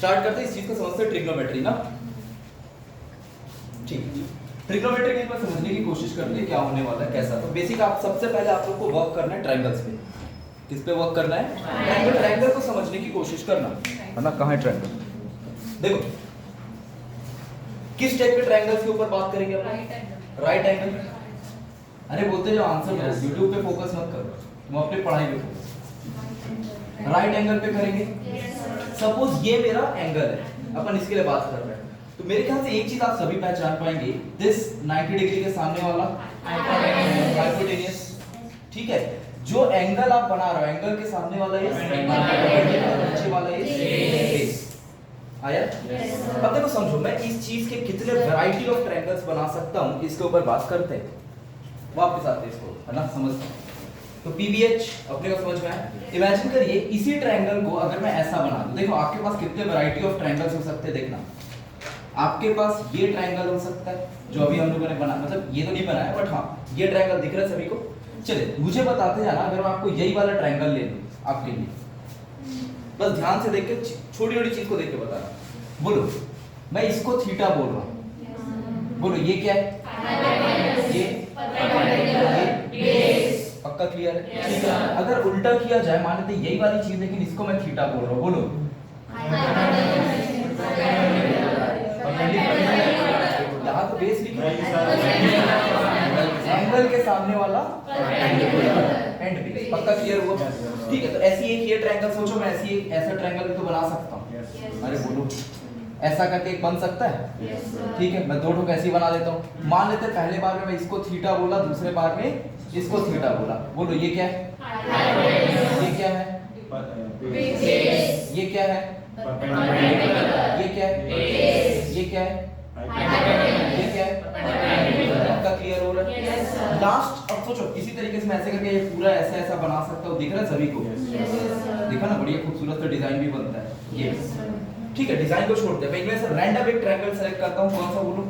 Start करते हैं इस चीज को समझते हैं, ट्रिग्नोमेट्री ना। ठीक है, ट्रिग्नोमेट्री एक बार समझने की कोशिश करते हैं क्या होने वाला है कैसा। तो बेसिक आप सबसे पहले आप लोग को वर्क करना है ट्रायंगल्स पे। किस पे वर्क करना है? ट्रायंगल। ट्रायंगल को समझने की कोशिश करना है ना। कहाँ है ट्रायंगल? देखो किस टाइप के ट्रायंगल्स के ऊपर बात करेंगे अपन? Right angle. अरे बोलते जाओ आंसर दो, यूट्यूब पे फोकस मत करो, तुम अपनी पढ़ाई पे फोकस। राइट एंगल पे करेंगे। सपोज ये मेरा एंगल है, अपन इसके लिए बात कर रहे हैं, तो मेरे ख्याल से एक चीज आप सभी पहचान पाएंगे, दिस 90 डिग्री के सामने वाला हाइपोटेनियस। ठीक है, जो एंगल आप बना रहे हो एंगल के सामने वाला ये नीचे वाला ये बेस। आया? अब देखो समझो, मैं इस चीज के कितने वैरायटी ऑफ ट्रायंगल्स बना सकता हूं, इसके ऊपर बात करते हैं। वापस आते हैं इसको, है ना, समझते हैं। तो PBH अपने को समझ में आया। इमेजिन करिए इसी ट्रायंगल को अगर मैं ऐसा बना दूं, देखो आपके पास कितने वैरायटी ऑफ ट्रायंगल्स हो सकते हैं, देखना। आपके पास ये ट्रायंगल हो सकता है जो अभी हम लोगों ने बना, मतलब ये तो नहीं बनाया बट हाँ ये ट्रायंगल दिख रहा है सभी को। चलिए मुझे बताते जाना, अगर मैं आपको यही वाला ट्रायंगल ले लूं आपके लिए, बस ध्यान से देख के छोटी छोटी चीज को देख के बताना। बोलो, मैं इसको थीटा बोल रहा हूं, बोलो ये क्या है? ये पक्का क्लियर है? ठीक है, अगर उल्टा किया जाए, मान लेते यही वाली चीज लेकिन इसको मैं थीटा बोल रहा हूं, बोलो यहाँ तो बेस लिखा एंगल के सामने वाला एंड बेस। पक्का क्लियर हुआ? ठीक है, तो ऐसी एक ये ट्रायंगल सोचो, मैं ऐसी एक ऐसा ट्रायंगल भी तो बना सकता हूँ। अरे बोलो, ऐसा करके एक बन सकता है? ठीक है, मैं दो ठोक ऐसे ही बना देता हूँ। मान लेते हैं पहले बार में मैं इसको थीटा बोला, दूसरे बार में इसको थीटा बोला। बोलो ये क्या है? ये क्या है? ये क्या है? ये क्या है? ये क्या है? ये क्या है? पक्का क्लियर हो रहा है? लास्ट अब सोचो इसी तरीके से मैं ऐसे करके ये पूरा ऐसा ऐसा बना सकता हूँ। दिख रहा है सभी को? देखा ना, बढ़िया खूबसूरत सा डिजाइन भी बनता है ये। ठीक है, डिजाइन को छोड़ते हैं, मैं इनमें से रैंडम एक ट्रायंगल सेलेक्ट करता हूँ। कौन सा बोलूं?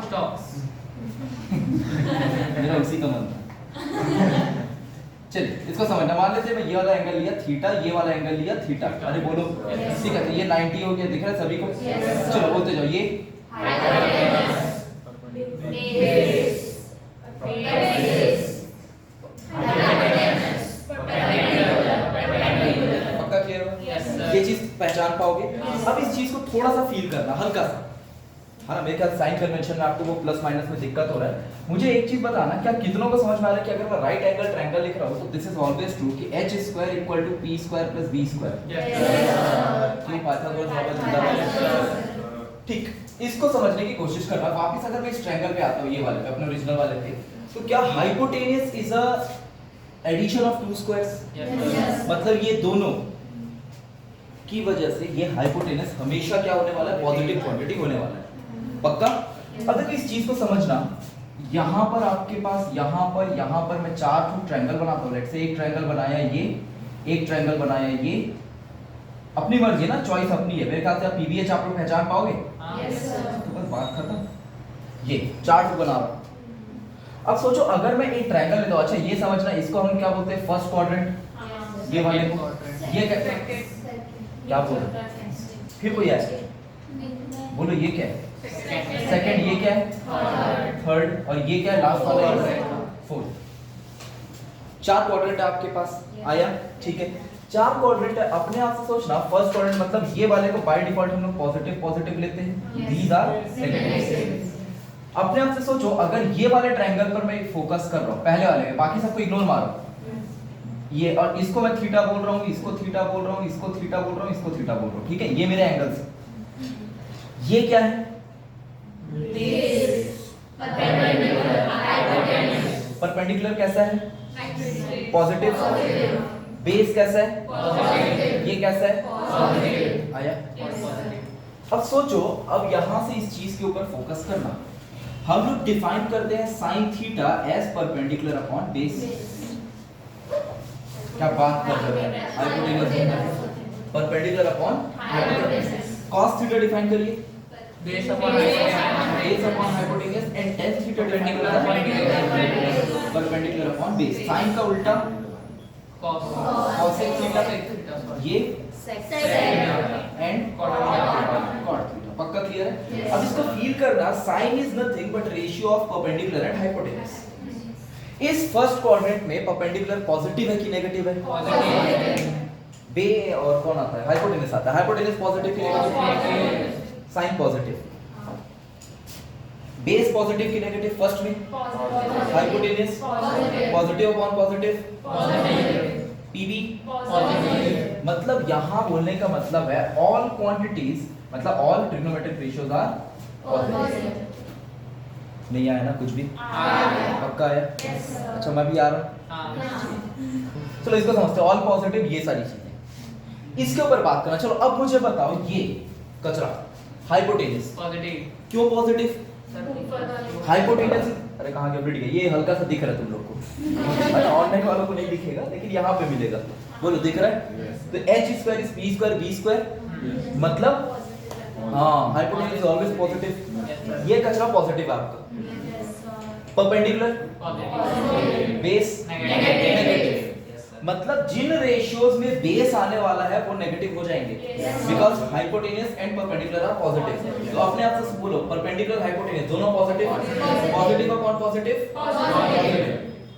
स्टॉक्स। मेरा उसी का मन था। चलिए इसको समझना। मान लेते हैं मैं ये वाला एंगल लिया थीटा, ये वाला एंगल लिया थीटा। अरे बोलो, ठीक है, तो ये 90 हो गया, दिख रहा है सभी को? चलो बोलते जाओ, ये पक्का क्लियर हो? ये चीज पहचान पाओगे? अब इस चीज को थोड़ा सा फील करना, हल्का सा, है ना। मेरे ख्याल साइन कन्वेंशन में आपको वो प्लस माइनस में दिक्कत हो रहा है। मुझे एक चीज बताना, क्या कितनों को समझ में आ रहा है कि अगर मैं राइट एंगल ट्रायंगल लिख रहा हूं तो दिस इज ऑलवेज ट्रू कि h square equal to p square plus b square? क्यों पाइथागोरस वाला जिंदाबाद। ठीक, इसको समझने की कोशिश करना। वापस अगर मैं इस ट्रायंगल पे आता हूं, ये वाले पे, अपने ओरिजिनल वाले पे, तो क्या hypotenuse is a addition of two squares? मतलब ये दोनों की वजह से ये हाइपोटेनस हमेशा क्या होने वाला है? पॉजिटिव क्वांटिटी होने वाला है। पक्का? अब देखो इस चीज को समझना, यहां पर आपके पास यहां पर मैं चार ट्रायंगल बनाता हूं। लेट्स से एक ट्रायंगल बनाया ये, एक ट्रायंगल बनाया ये, अपनी मर्जी ना, चॉइस अपनी है। मेरे ख्याल से आप PBH आप लोग पहचान पाओगे? Yes sir. तो बस बात खत्म। ये चार बना रहा। अब सोचो अगर मैं एक ट्रायंगल लेता हूं, अच्छा ये समझना, इसको हम क्या बोलते हैं? First quadrant. ये वाले को ये कहते हैं, क्या बोलते हैं? फिर कोई ऐसे बोलो, ये क्या है? सेकंड। ये क्या है? थर्ड। और ये क्या है? लास्ट वाला फोर्थ। चार क्वाड्रेंट आपके पास आया। ठीक है, चार क्वाड्रेंट अपने आप से सोचना। फर्स्ट क्वाड्रेंट मतलब ये वाले को बाय डिफॉल्ट हम लोग पॉजिटिव पॉजिटिव लेते हैं, दीज आर नेगेटिव। अपने आप से सोचो अगर ये वाले ट्रायंगल पर मैं फोकस कर रहा हूं, पहले वाले में, बाकी सबको इग्नोर मारो, ये और इसको मैं थीटा बोल रहा हूं, इसको थीटा बोल रहा हूं, इसको थीटा बोल रहा हूं, इसको थीटा बोल रहा हूं। ठीक है, ये मेरे एंगल्स। ये क्या है? परपेंडिकुलर कैसा है? पॉजिटिव। बेस कैसा है? ये कैसा है? आया? अब सोचो, अब यहां से इस चीज के ऊपर फोकस करना। हम लोग डिफाइन करते हैं sine theta as perpendicular upon base. क्या बात कर रहे हैं? Hypotenuse perpendicular upon hypotenuse. cos theta define करिए, base upon hypotenuse and tan theta perpendicular upon base. Sine का उल्टा cos थीटा, ये सेकंड एंड अब इसको फील करना, sine is nothing but ratio of perpendicular and hypotenuse. इस first quadrant में perpendicular positive है कि नेगेटिव है? पॉजिटिव। बे और कौन आता है? हाइपोटेन्यूज आता है। हाइपोटेन्यूज पॉजिटिव कि negative? Sine positive. Base positive कि नेगेटिव? फर्स्ट में hypotenuse positive upon positive PB positive. मतलब यहां बोलने का मतलब है ऑल क्वांटिटीज, मतलब all trigonometric ratios are positive. नहीं आया ना कुछ भी? पक्का है? अच्छा मैं भी आ रहा हूं। चलो इसको समझते हैं, ऑल पॉजिटिव ये सारी चीजें, इसके ऊपर बात करना। चलो अब मुझे बताओ ये कचरा हाइपोटेन्यूज पॉजिटिव क्यों पॉजिटिव? हाइपोटेन्यूज अरे कहां गया? ब्रिड गया। ये हल्का सा दिख रहा है तुम लोग को, अच्छा ऑनलाइन वालों को नहीं दिखेगा लेकिन यहाँ पे मिलेगा। बोलो दिख रहा है? तो h square is p square b square, मतलब हाँ हाइपोटेन्यूज ऑलवेज पॉजिटिव। ये कचरा पॉजिटिव है आपका। परपेंडिकुलर बेस नेगेटिव, मतलब जिन रेशियोज में बेस आने वाला है वो नेगेटिव हो जाएंगे because hypotenuse and perpendicular are positive. तो अपने आप से बोलो परपेंडिकुलर हाइपोटेन्यूज दोनों positive, positive upon positive positive,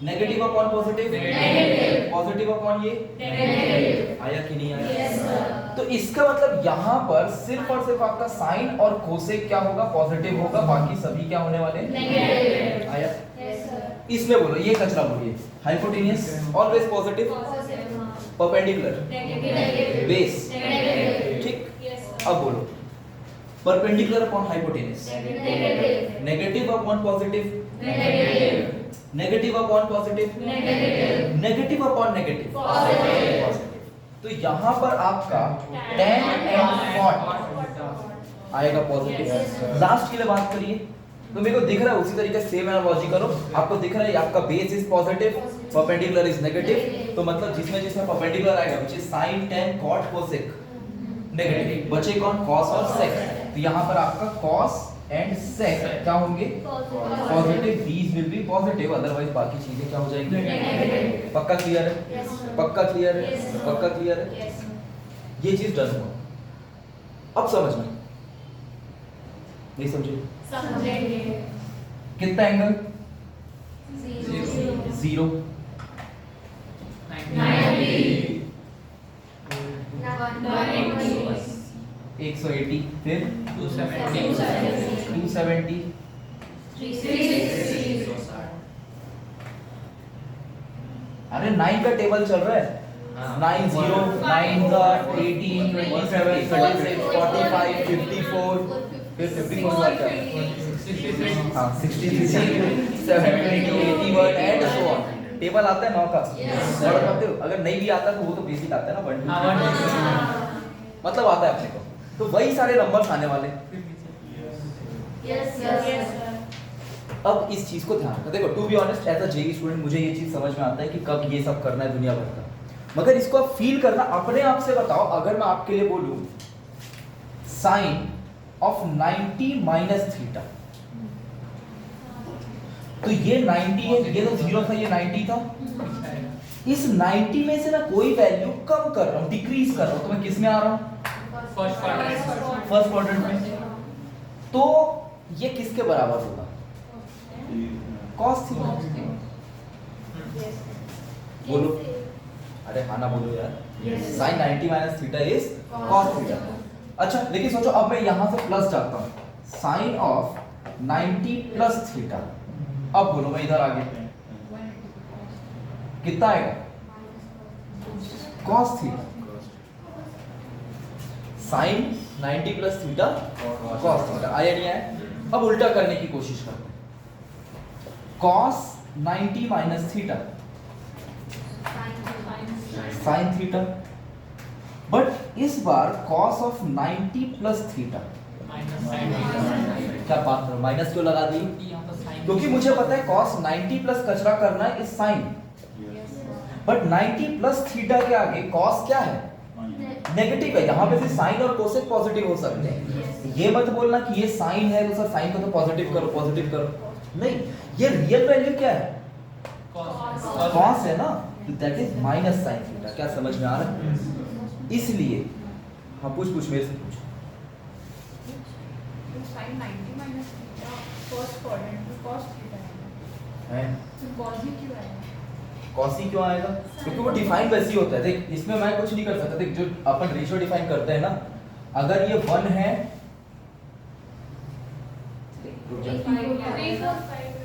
negative upon positive negative, positive upon ये नेगेटिव। आया कि नहीं आया? तो इसका मतलब यहाँ पर सिर्फ और सिर्फ आपका साइन और कोसेक क्या होगा? पॉजिटिव होगा, बाकी सभी क्या होने वाले? नेगेटिव। आया? इसमें बोलो ये कचरा बोलिए hypotenuse always positive, perpendicular base ठीक। अब बोलो perpendicular upon hypotenuse negative upon positive negative upon positive negative upon negative positive. तो यहाँ पर आपका tan and cot आएगा पॉजिटिव। लास्ट के लिए बात करिए तो मेरे को दिख रहा है उसी तरीके से सेम एनालॉजी करो। आपको दिख रहा है आपका base is positive, perpendicular is negative, तो मतलब जिसमें जिसमें परपेंडिकुलर आएगा which is sin tan cot cosec negative, बचे कौन? cos और sec। तो यहाँ पर आपका cos एंड sec क्या होंगे? Positive. these will be positive, otherwise बाकी चीजें क्या हो जाएंगी? पक्का क्लियर है? पक्का क्लियर है? पक्का क्लियर है? ये चीज डन हुआ। अब समझना, नहीं समझे? समझेंगे। कितना एंगल? 0 180 फिर 270 अरे 9 का टेबल चल रहा है। 9 0 9 का 18 27 36 45 54 फिर 54 का क्या है? हाँ 60 70 80 word and so on. Table आता है 9 का? पढ़ पाते हो? अगर नहीं भी आता तो वो तो बेसिक आता है ना 1 मतलब आता है अपने को, तो वही सारे नंबर्स आने वाले। अब इस चीज को ध्यान रखो। देखो to be honest as a JEE student मुझे ये चीज समझ में आता है कि कब ये सब करना है दुनिया भर का, मगर इसको आप फील करना अपने आप से बताओ। अगर मैं आपके लिए बोलूं साइन ऑफ 90 माइनस थीटा, तो ये 90 है, ये तो 0 था, ये 90 था। इस 90 में से मैं कोई वैल्यू कम कर रहा हूं, डिक्रीज कर रहा हूं, तो मैं किस में आ रहा हूं? फर्स्ट क्वाड्रेंट में। तो ये किसके बराबर होगा? cos theta. बोलो अरे हाँ ना बोलो यार। sin 90 minus theta is cos theta. अच्छा लेकिन सोचो अब मैं यहां से प्लस जाता हूं, sin ऑफ 90 प्लस थीटा। अब बोलो मैं इधर आगे कितना आएगा? cos theta. sin 90 plus theta cos theta. आया नहीं आया? अब उल्टा करने की कोशिश करते हैं। cos 90 minus theta sin theta, but इस बार cos ऑफ 90 प्लस थीटा। क्या बात करो, माइनस क्यों लगा दी? क्योंकि मुझे पता है cos 90 प्लस कचरा करना है इस sin, बट 90 प्लस थीटा के आगे cos क्या है? नेगेटिव है। यहाँ पे से साइन और कोसेक पॉजिटिव हो सकते हैं। ये मत बोलना कि ये साइन है तो सर साइन को तो पॉजिटिव करो, नहीं, ये रियल वैल्यू क्या है? कॉस है ना, that is minus sine theta. क्या समझ में आ रहा है? इसलिए हाँ पूछ मेरे से पूछ। तो sin 90 minus theta first quadrant में cos theta है तो cos ही क्यों आएगा? कॉस ही क्यों आएगा? क्योंकि वो डिफाइन वैसे ही होता है। देख इसमें मैं कुछ नहीं कर सकता। देख जो अपन रेशियो डिफाइन करते हैं ना, अगर ये 1 है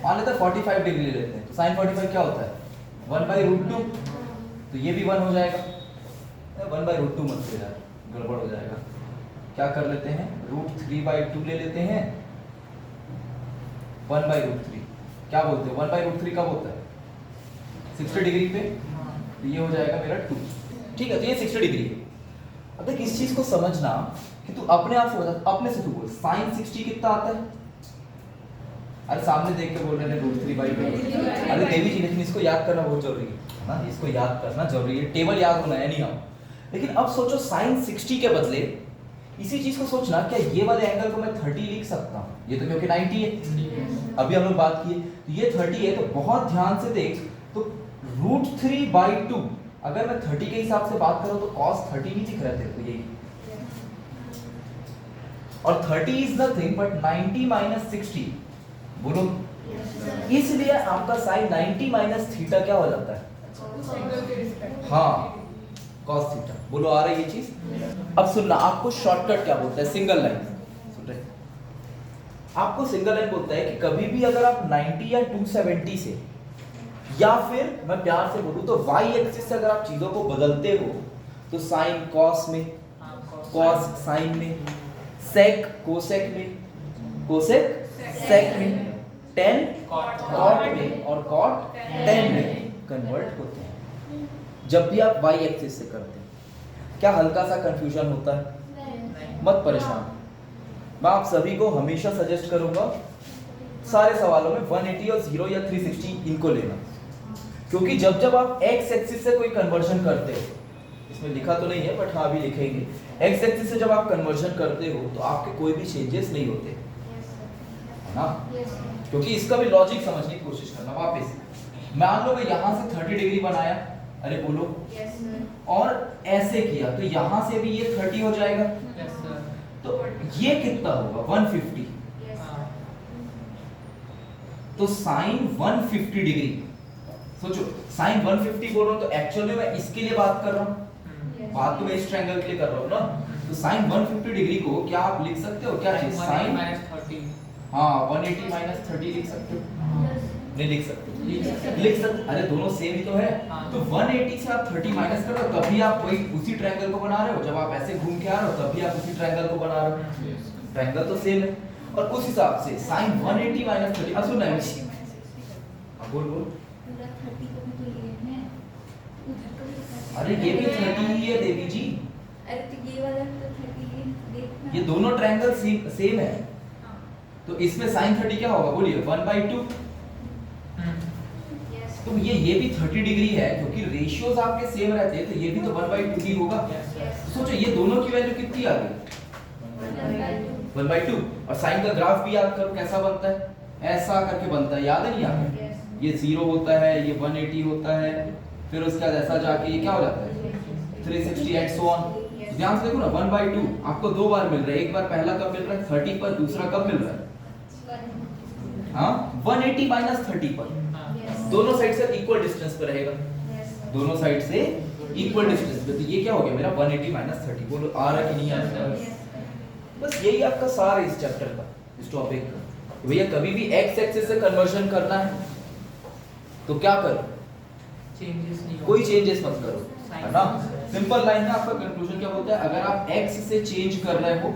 मान लेते हैं 45 डिग्री ले लेते हैं, तो sin 45 क्या होता है 1/√2, तो ये भी 1 हो जाएगा। 1/√2 मत ले यार, गड़बड़ हो जाएगा। क्या कर लेते हैं √3/2 ले लेते हैं 1/√3। क्या बोलते हैं 1/√3 कब होता है 60 डिग्री पे, तो ये हो जाएगा मेरा 2। ठीक है, तो ये 60 डिग्री है। अब देख इस चीज को समझना कि तू अपने आप से बता, अपने से तू बोल sin 60 कितना आता है। अरे सामने देख के बोल रहे हैं √3/2। अरे देवी जी, लेकिन इसको याद करना बहुत जरूरी है ना, इसको याद करना जरूरी है, टेबल याद होना है नहीं हम। लेकिन अब सोचो sin 60 के बदले इसी चीज को सोचना, क्या ये वाले एंगल को मैं 30 लिख सकता हूँ? ये तो क्योंकि 90 है, अभी हम लोग बात किए, तो ये 30 है। तो बहुत ध्यान से देख, तो √3/2 अगर मैं 30 के हिसाब से बात करूं तो cos 30 नहीं दिख रहा तेरे को यही, और 30 इज नथिंग बट 90 माइनस 60। बोलो इसलिए आपका sin 90 माइनस थीटा क्या हो जाता है? हाँ cos थीटा। बोलो आ रही है ये चीज? अब सुनना, आपको शॉर्टकट क्या बोलता है? Single line. सुन रहे? आपको सिंगल लाइन बोलता है कि कभी भी अगर आप 90 या 270 से, या फिर मैं प्यार से बोलूं तो y एक्सिस से अगर आप चीजों को बदलते हो, तो sin cos में, cos sin में, sec कोसेक में, कोसेक sec में, tan cot में और cot tan में कन्वर्ट होते हैं जब भी आप y एक्सिस से करते हैं। क्या हल्का सा कंफ्यूजन होता है? मत परेशान, मैं आप सभी को हमेशा सजेस्ट करूंगा सारे सवालों में 180 और 0 या 360 इनको लेना, क्योंकि जब जब आप x एक्सिस से कोई कन्वर्जन करते हो, इसमें लिखा तो नहीं है बट हाँ अभी लिखेंगे, x एक्सिस से जब आप कन्वर्जन करते हो तो आपके कोई भी चेंजेस नहीं होते, है ना? क्योंकि इसका भी लॉजिक समझने की कोशिश करना। वापस मान लो मैं यहाँ से 30 डिग्री बनाया, अरे बोलो, और ऐसे किया तो यहाँ से भी ये 30 हो जाएगा, तो ये कितना होगा 150। तो sin 150 डिग्री, सोचो sin 150 बोल रहा हूं तो एक्चुअली में मैं इसके लिए बात कर रहा हूं, बात तो मैं इस ट्रायंगल के लिए कर रहा हूं ना। तो sin 150 डिग्री को क्या आप लिख सकते हो? क्या चीज sin -30, हाँ 180 - 30 लिख सकते हो? नहीं लिख सकते? लिख सकते। अरे दोनों सेम ही तो है। तो 180 से आप 30 माइनस कर रहे हो, तभी आप वही उसी ट्रायंगल को बना रहे हो। जब आप ऐसे घूम के आ रहे हो तभी आप उसी ट्रायंगल को बना रहे हो, ट्रायंगल तो सेम है। और उस हिसाब से sin 180 - 30, अब सुनना है, बोल बोल। अरे ये भी 30 ही है देवी जी। अरे तो ये वाला तो 30 है, देखना। ये दोनों ट्रायंगल सेम है, तो इसमें sin 30 क्या होगा बोलिए? 1/2। तो ये भी 30 डिग्री है, क्योंकि रेशियोज आपके सेम रहते हैं, तो ये भी तो 1/2 ही होगा। तो सोचो ये दोनों की वैल्यू कितनी आ गई? 1/2। और साइन का ग्राफ भी याद करो कैसा बनता है, ऐसा करके बनता है, याद है नहीं याद? ये 0 होता है, ये 180 होता है, फिर उसके बाद ऐसा जाके ये क्या हो जाता है 360 एंड सो ऑन। ध्यान से देखो ना 1/2 आपको दो बार मिल रहा है, एक बार पहला कब मिल रहा है 30 पर, दूसरा कब मिल रहा है हाँ 180 - 30 पर। दोनों साइड से इक्वल डिस्टेंस पे रहेगा, दोनों साइड से इक्वल डिस्टेंस पे। तो ये क्या हो गया मेरा 180 - 30। बोलो आ रहा कि नहीं आ रहा? बस यही आपका सार है इस चैप्टर का, इस टॉपिक का। भैया कभी भी x एक्सिस से कन्वर्जन करना है तो क्या करो, चेंजेस नहीं, कोई चेंजेस मत करो, है ना? सिंपल लाइन में आपका कंक्लूजन क्या बोलता है? अगर आप x से चेंज कर रहे हो,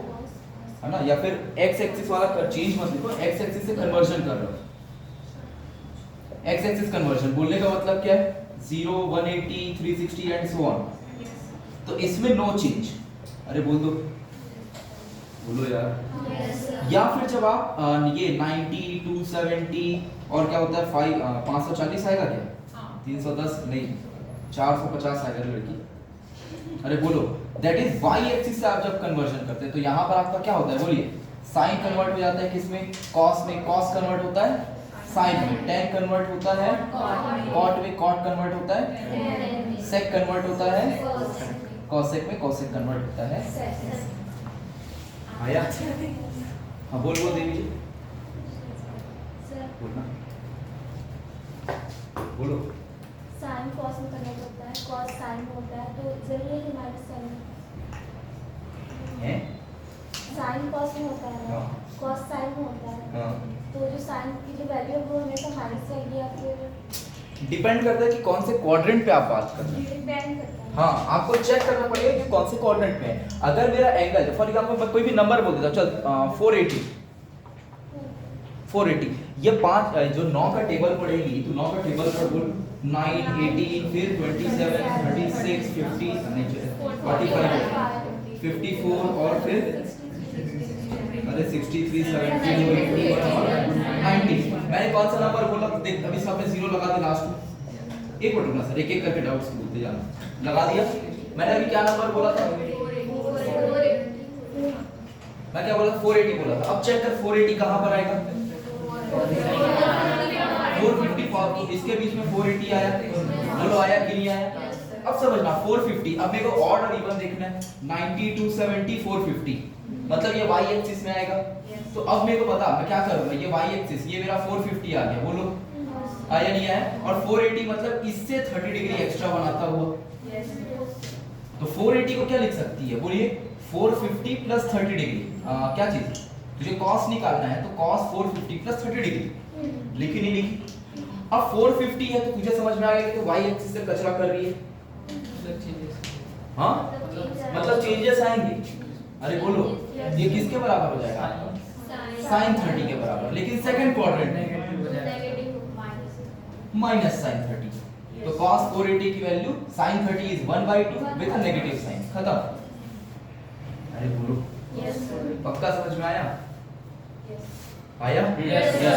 है ना, या फिर x एक्सिस वाला कर चेंज मत लिखो, x एक्सिस से कन्वर्जन कर रहे हो। x एक्सिस कन्वर्जन बोलने का मतलब क्या है? 0, 180, 360 एंड सो ऑन। तो इसमें नो चेंज। अरे बोल दो, बोलो यार। या फिर जब आप ये 90, 270 और क्या होता है 540 आएगा क्या? 310 नहीं 450 आएगा लड़की। अरे बोलो, दैट इज y एक्सिस से आप जब कन्वर्जन करते हैं तो यहाँ पर आपका क्या होता है बोलिए? साइन कन्वर्ट हो जाता है किसमें? cos में। cos कन्वर्ट होता है साइन में। tan कन्वर्ट होता है cot में। cot कन्वर्ट होता है sec कन्वर्ट होता है cosec में। cosec कन्वर्ट होता है आया? हाँ बोल देवी जी, सर बोलना, बोलो। साइन कॉस में कन्वर्ट होता है, कॉस साइन में होता है, तो जरूरी है कि माइनस साइन हैं? साइन कॉस में होता है ना, हाँ। कॉस साइन में होता है, हाँ, तो जो साइन की जो वैल्यू है वो हमेशा माइनस आएगी या फिर डिपेंड करता है कि कौन से क्वाड्रेंट पे आप बात कर रहे हैं। डिपेंड करता है। हाँ, आपको चेक करना पड़ेगा कि कौन से क्वाड्रेंट में है। अगर मेरा एंगल, फॉर एग्जांपल मैं कोई भी नंबर बोल देता हूं, चल 480, ये 5 जो 9 का टेबल पड़ेगी, तो 9 का टेबल पर बोल 9, 18, फिर 27, 36, 50, 45, 54 और फिर अरे 63, 70, 80 और 90। मैंने कौन सा नंबर बोला? देख अभी सब में 0 लगा दे लास्ट में। एक मिनट रुकना सर, एक एक करके डाउट्स बोलते जाना। लगा दिया? मैंने अभी क्या नंबर बोला था? मैं क्या बोला? 480 बोला था। अब चेक कर 480 कहां पर आएगा? 450, इसके बीच में 480 आया, बोलो आया कि नहीं आया? अब समझना 450, अब मेरे को ऑड और इवन देखना है। 90 to 70 450, मतलब ये y एक्सिस में आएगा। तो अब मेरे को बता मैं क्या करूंगा, ये y एक्सिस, ये मेरा 450 आ गया, बोलो आया नहीं आया? और 480 मतलब इससे 30 डिग्री एक्स्ट्रा बनाता हुआ, तो 480 को क्या लिख सकती है बोलिए? 450 प्लस 30 डिग्री। क्या चीज? तुझे cos निकालना है तो cos 450 प्लस 30 डिग्री, लिखी नहीं लिखी? अब 450 है तो तुझे समझ में आ गया कि y एक्सिस से कचरा कर रही है। हाँ, मतलब चेंजेस आएंगे। अरे बोलो, ये किसके बराबर हो जाएगा? sin 30 के बराबर, लेकिन सेकंड क्वाड्रेंट माइनस sin 30। तो cos 480 की value sin 30 is 1/2 with a negative sign. खत्म। अरे बोलो, पक्का समझ में आया? आया? Yes, sir।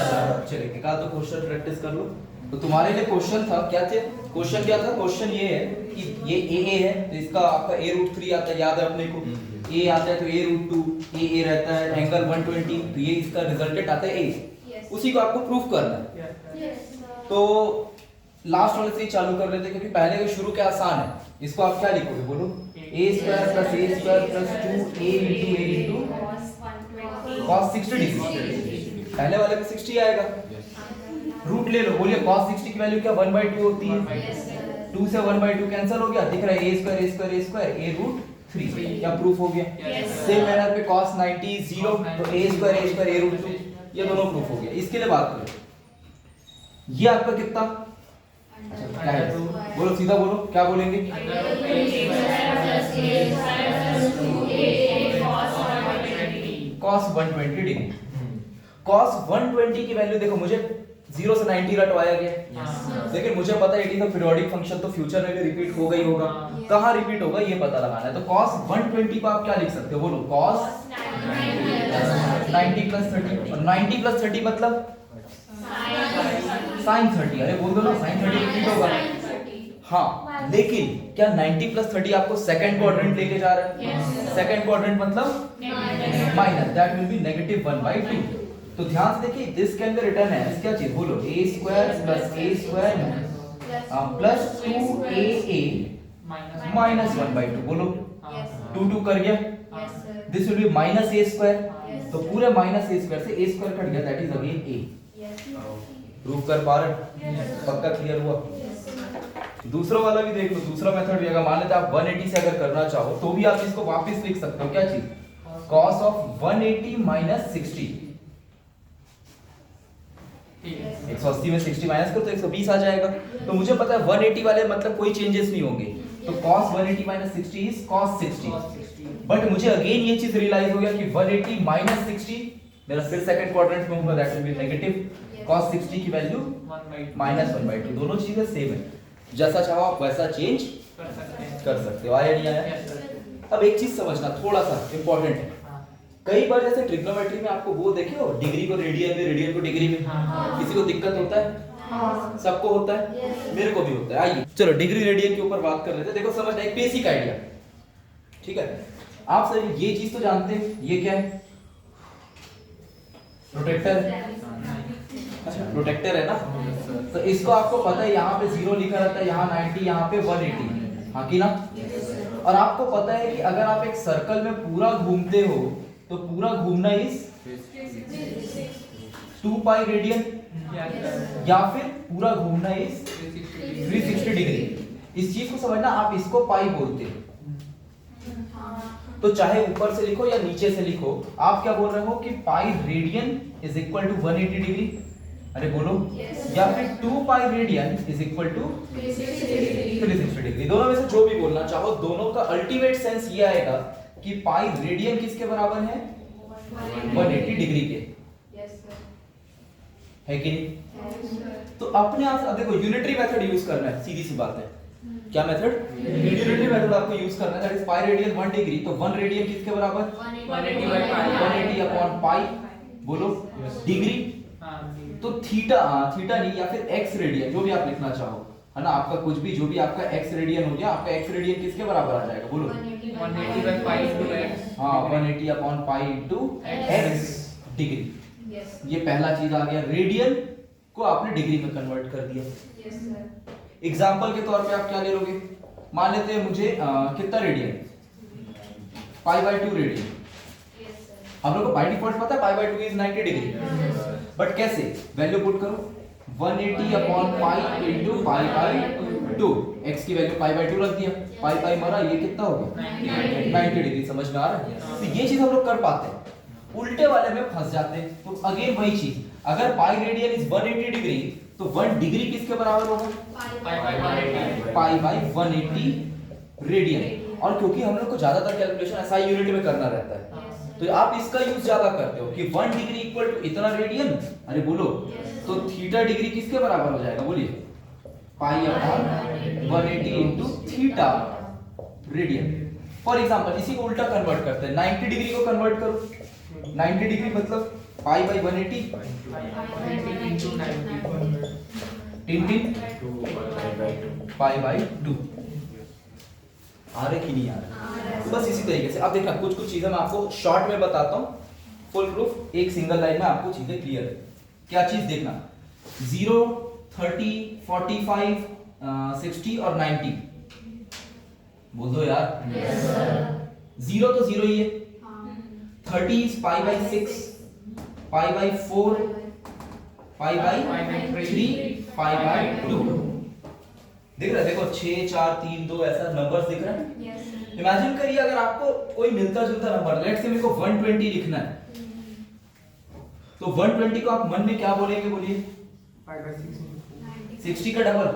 चलिए एक आध दो क्वेश्चन प्रैक्टिस कर लो। तो तुम्हारे लिए क्वेश्चन था क्या थे? क्वेश्चन क्या था? क्वेश्चन ये है कि ये a है तो इसका आपका a√3 आता है, याद है अपने को? a आता है तो a√2, a रहता है एंगल 120, तो ये इसका रिजल्टेंट आता है a। उसी को आपको प्रूफ करना है। तो लास्ट वाले से ही चालू कर लेते हैं क्योंकि पहले का शुरू क्या आसान है। इसको आप क्या लिखोगे बोलो? a² + a² + 2a * a cos 60 degree. पहले वाले में 60 आएगा, रूट ले लो, बोलिए cos 60 की वैल्यू क्या 1/2 होती है? 2 से 1/2 कैंसिल हो गया, दिख रहा है a² a√3। क्या प्रूफ हो गया? सेम मैनर पे cos 90 0, तो a² a√2, ये दोनों प्रूफ हो गया। इसके लिए बात करें, ये आपका कितना क्या है? बोलो सीधा बोलो, क्या बोलेंगे? cos 120 degree. cos 120 की वैल्यू देखो, मुझे 0 से 90 रटवाया गया, लेकिन मुझे पता है it is a periodic function, तो फ्यूचर में भी रिपीट होगा ही होगा। कहां रिपीट होगा ये पता लगाना है। तो cos 120 को आप क्या लिख सकते हो? बोलो cos 90 + 30, और 90 + 30 मतलब sin 30। अरे बोल दो ना, sin 30 रिपीट होगा। हाँ, लेकिन क्या 90 + 30 आपको सेकंड क्वाड्रेंट लेके जा रहा है? सेकंड क्वाड्रेंट मतलब माइनस, दैट विल बी -1/2। तो ध्यान से देखिए, this can be written as क्या चीज? बोलो a² + a² plus 2aa minus 1/2। बोलो 2 कर गया, दिस विल बी -a²। तो पूरे -a² से a² कट गया, that is again a। Proof कर पा रहे? पक्का क्लियर हुआ? दूसरा वाला भी देख लो, दूसरा मेथड भी अगर मान लेते आप 180 से अगर करना चाहो तो भी आप इसको वापस लिख सकते हो। क्या चीज? cos of 180 - 60। 180 में 60 माइनस करो तो 120 आ जाएगा। तो मुझे पता है 180 वाले मतलब कोई चेंजेस नहीं होंगे, तो cos 180 - 60 इज cos 60। बट मुझे अगेन ये चीज रियलाइज हो गया कि 180 - 60 मेरा फिर सेकंड क्वाड्रेंट में होगा, that will B negative. cos 60 की वैल्यू -1/2। दोनों चीजें सेम है, जैसा चाहो आप वैसा चेंज कर सकते हो। आया नहीं आया? अब एक चीज समझना, थोड़ा सा इंपॉर्टेंट है। कई बार जैसे ट्रिग्नोमेट्री में आपको वो देखे हो, डिग्री को रेडियन में, रेडियन को डिग्री में, किसी को दिक्कत होता है? सबको होता है, मेरे को भी होता है। आइए चलो डिग्री रेडियन के ऊपर बात कर लेते हैं। देखो समझना, एक बेसिक आइडिया, ठीक है? आप सर ये चीज तो जानते हैं, ये क्या है? प्रोटेक्टर। अच्छा प्रोटेक्टर है ना, तो इसको आपको पता है यहाँ पे 0 लिखा रहता है, यहाँ 90, यहाँ पे 180, हाँ कि ना? और आपको पता है कि अगर आप एक सर्कल में पूरा घूमते हो, तो पूरा घूमना इज 2 पाई रेडियन, या फिर पूरा घूमना इज 360 डिग्री। इस चीज को समझना, आप इसको पाई बोलते हो, तो चाहे ऊपर से लिखो या नीचे से लिखो, आप क्या बोल रहे हो कि pi radian is equal to 180 degree. अरे बोलो, या फिर 2 pi radian is equal to 360 degree. दोनों में से जो भी बोलना चाहो, दोनों का अल्टीमेट सेंस ये आएगा कि पाई रेडियन किसके बराबर है, 180 डिग्री के, है कि नहीं? तो अपने आप अब देखो, यूनिटरी मेथड यूज करना है, सीधी सी बात है। क्या मेथड? यूनिटरी मेथड आपको यूज करना है, that is pi radian 1 degree. तो 1 रेडियन किसके बराबर? 180 अपॉन पाई, बोलो डिग्री। तो थीटा, थीटा नहीं, या फिर एक्स रेडियन, जो भी आप लिखना चाहो, है ना, आपका कुछ भी, जो भी आपका एक्स रेडियन हो गया, आपका एक्स रेडियन किसके बराबर आ जाएगा, बोलो 180 by pi into x। हाँ, 180 upon pi into x degree. ये पहला चीज आ गया, रेडियन को आपने डिग्री में कन्वर्ट कर दिया। एग्जाम्पल के तौर पे आप क्या ले लोगे, मान लेते हैं मुझे कितना रेडियन, पाई बाय 2 रेडियन। हम लोग को बाय डिफॉल्ट पता है pi by 2 is 90 degree, but कैसे वैल्यू पुट करो, 180 upon pi into pi by 2, x की वैल्यू पाई बाय 2 रख दिया, पाई पाई मरा, ये कितना हो गया 90 डिग्री। समझ में आ रहा है? तो ये चीज हम लोग कर पाते हैं, उल्टे वाले में फंस जाते हैं। तो अगेन वही चीज, अगर पाई रेडियन इज 180 डिग्री, तो 1 डिग्री किसके बराबर होगा, पाई बाय 180 रेडियन। और क्योंकि हम लोग को ज्यादातर कैलकुलेशन SI यूनिट में करना रहता है, तो आप इसका यूज ज्यादा करते हो कि 1 डिग्री इक्वल टू इतना रेडियन। अरे बोलो, तो थीटा डिग्री किसके बराबर हो जाएगा, बोलिए pi upon 180 into theta radian. For example इसी को उल्टा कन्वर्ट करते हैं, 90 डिग्री को कन्वर्ट करो, 90 डिग्री मतलब pi by 180 in pi by 2। आ रहे कि नहीं आ रहे? तो बस इसी तरीके से अब देखना, कुछ कुछ चीजें मैं आपको शॉर्ट में बताता हूँ, फुल प्रूफ एक सिंगल लाइन में आपको चीजें क्लियर है। क्या चीज देखना, 0, 30, 45, 60 और 90 बोल दो यार। 0 तो 0 ही है, 30 is pi by 6, pi by 4, pi by 3, pi by 2। दिख रहा है? देखो 6, 4, 3, 2 ऐसा नंबर्स दिख रहा है। इमेजिन करिए अगर आपको कोई मिलता जुलता नंबर, लेट्स से मेरे को 120 लिखना है, तो 120 को आप मन में क्या बोलेंगे, बोलिए 60 का डबल।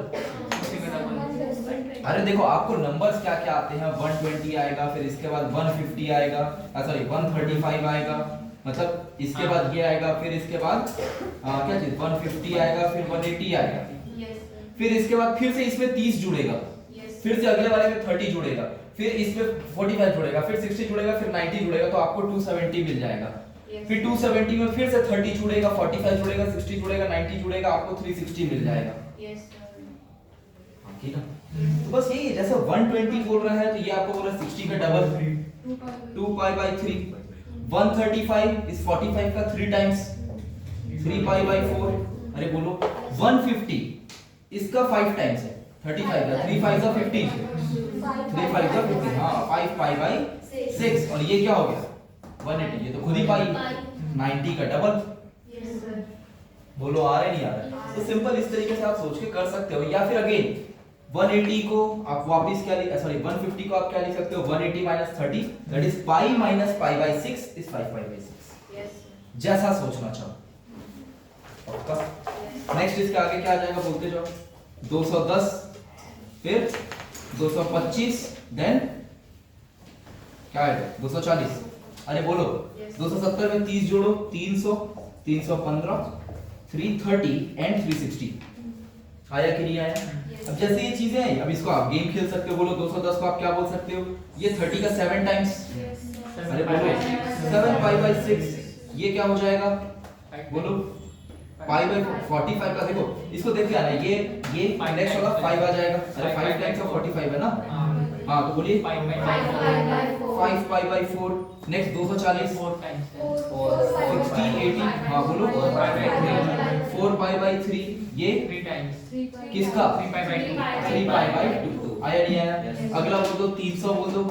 अरे देखो आपको नंबर्स क्या क्या आते हैं, 120 आएगा, फिर इसके बाद 150 आएगा, सॉरी 135 आएगा, मतलब इसके बाद ये आएगा, फिर इसके बाद क्या चीज 150 आएगा, फिर 180 आएगा, फिर इसके बाद फिर से इसमें 30 जुड़ेगा, फिर से अगले वाले में 30 जुड़ेगा, फिर इसमें 45 जुड़ेगा, फिर 60 जुड़ेगा, फिर 90 जुड़ेगा, तो आपको 270 मिल जाएगा। फिर 270 में फिर से 30 जुड़ेगा, 45 जुड़ेगा, 60 जुड़ेगा, 90 जुड़ेगा, आपको 360 मिल जाएगा। ठीक है, तो बस यही है, जैसे 120 बोल रहा है तो ये आपको बोल रहा है 60 का डबल 2 पाई बाय 3। 135 इस 45 का 3 टाइम्स 3 पाई बाय 4। अरे बोलो 150 इसका 5 टाइम्स है 35 का, 3 5 का 15, 3 5 का 15, हाँ 5 पाई बाय 6। और ये क्या हो गया 180, ये तो खुद ही पाई 90 का डबल। बोलो आ रहे नहीं आ रहे? तो सिंपल इस तरीके से आप सोच के कर सकते हो। या फिर अगेन 180 को आप वापस क्या लिख, सॉरी 150 को आप क्या लिख सकते हो, 180 minus 30 that is pi minus pi by 6 is 5 pi by 6। जैसा सोचना चाहो। पक्का? नेक्स्ट इसके आगे क्या आ जाएगा बोलते जाओ। 210 फिर 225 देन क्या है 240। अरे बोलो 270 में 30 जोड़ो 300, 315, 330 एंड 360। आया कि नहीं आया? अब जैसे ये चीजें हैं, अब इसको आप गेम खेल सकते हो। बोलो 210 को आप क्या बोल सकते हो, ये 30 का 7 टाइम्स। अरे बोलो 7 पाई बाय 6, ये क्या हो जाएगा बोलो पाई बाय 45 का। देखो इसको देख के आना, ये नेक्स्ट वाला 5 आ जाएगा। अरे 5 टाइम्स ऑफ 45 है ना, हाँ तो बोलिए 5 पाई बाय 4। नेक्स्ट 240 4 टाइम्स 60 80, हाँ बोलो 4 पाई बाय 3, ये 3 टाइम्स किसका 3 पाई बाय 2। आया नहीं आया? अगला बोल दो 300, बोल दो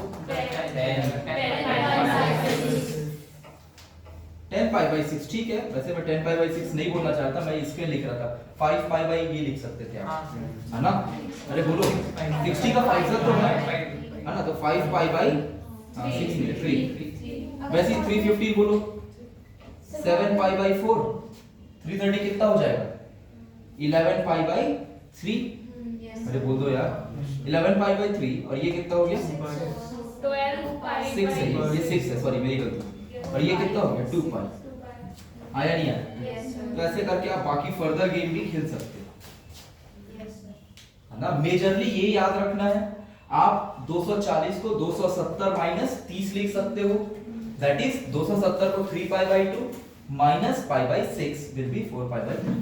पाई बाई 6 ठीक है। वैसे मैं 10 पाई बाई 6 नहीं बोलना चाहता, मैं इसके लिख रहा था 5 पाई बाई ये लिख सकते थे आप, है ना? अरे बोलो 60 का 5 तो है ना? तो 5 पाई बाई 6 में 3, वैसे 350 बोलो 7 पाई बाई 4, 330 कितना हो जाएगा? 11 पाई बाई 3। अरे बोल दो यार 11 पाई बाई 3 और ये कितना हो गया? 12 पाई 6 है, ये 6 है, सॉरी मेरी गलती। और ये कितना हो गया? 2 पाई। आया नहीं आया? तो ऐसे करके आप बाकी फर्दर गेम भी खेल सकते हो, है ना? मेजरली ये याद रखना है, आप 240 को 270 माइनस 30 लिख सकते हो, दैट इज 270 को 3 pi by 2 minus pi by 6 will be 4 pi by 2।